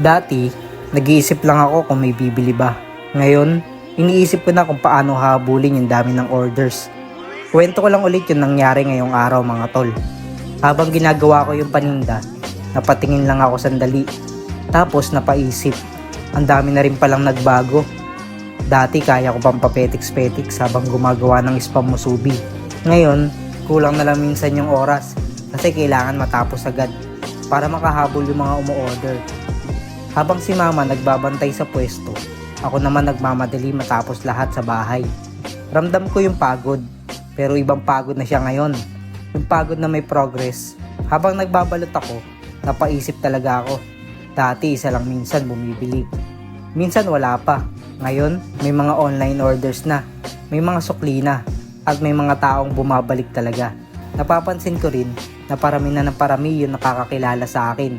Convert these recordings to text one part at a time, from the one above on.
Dati, nag-iisip lang ako kung may bibili ba. Ngayon, iniisip ko na kung paano hahabulin yung dami ng orders. Kwento ko lang ulit yung nangyari ngayong araw mga tol. Habang ginagawa ko yung paninda, napatingin lang ako sandali. Tapos napaisip, ang dami na rin palang nagbago. Dati kaya ko pang papetiks-petiks habang gumagawa ng spam musubi. Ngayon, kulang na lang minsan yung oras kasi kailangan matapos agad para makahabol yung mga umu-order. Habang si mama nagbabantay sa pwesto, ako naman nagmamadali matapos lahat sa bahay. Ramdam ko yung pagod, pero ibang pagod na siya ngayon. Yung pagod na may progress. Habang nagbabalot ako, napaisip talaga ako. Dati isa lang minsan bumibili. Minsan wala pa. Ngayon, may mga online orders na. May mga sukli na. At may mga taong bumabalik talaga. Napapansin ko rin na parami na ng parami yung nakakakilala sa akin.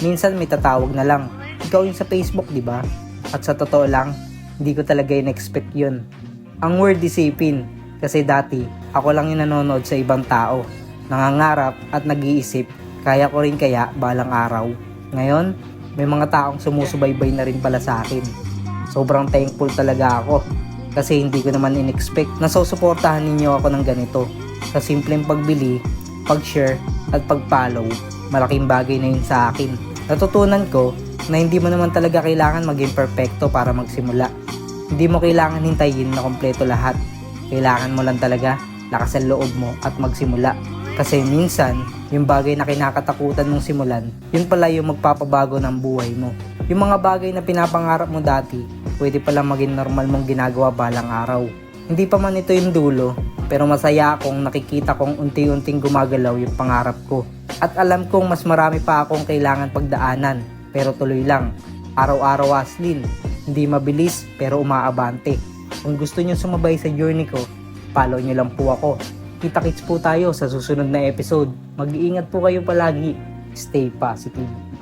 Minsan may tatawag na lang, ikaw yung sa Facebook, di ba? At sa totoo lang, hindi ko talaga in-expect yun. Ang word isipin, kasi dati, ako lang yung nanonood sa ibang tao. Nangangarap at nag-iisip, kaya ko rin kaya balang araw. Ngayon, may mga taong sumusubaybay na rin pala sa akin. Sobrang thankful talaga ako. Kasi hindi ko naman in-expect na susuportahan ninyo ako ng ganito. Sa simpleng pagbili, pag-share, at pag-follow, malaking bagay na yun sa akin. Natutunan ko na hindi mo naman talaga kailangan maging perfecto para magsimula. Hindi mo kailangan hintayin na kompleto lahat. Kailangan mo lang talaga lakas ang loob mo at magsimula. Kasi minsan, yung bagay na kinakatakutan mong simulan, yun pala yung magpapabago ng buhay mo. Yung mga bagay na pinapangarap mo dati, pwede pala maging normal mong ginagawa balang araw. Hindi pa man ito yung dulo, pero masaya akong nakikita kong unti-unting gumagalaw yung pangarap ko. At alam kong mas marami pa akong kailangan pagdaanan, pero tuloy lang. Araw-araw aslin, hindi mabilis pero umaabante. Kung gusto nyo sumabay sa journey ko, follow nyo lang po ako. Kita-kits po tayo sa susunod na episode. Mag-iingat po kayo palagi. Stay positive.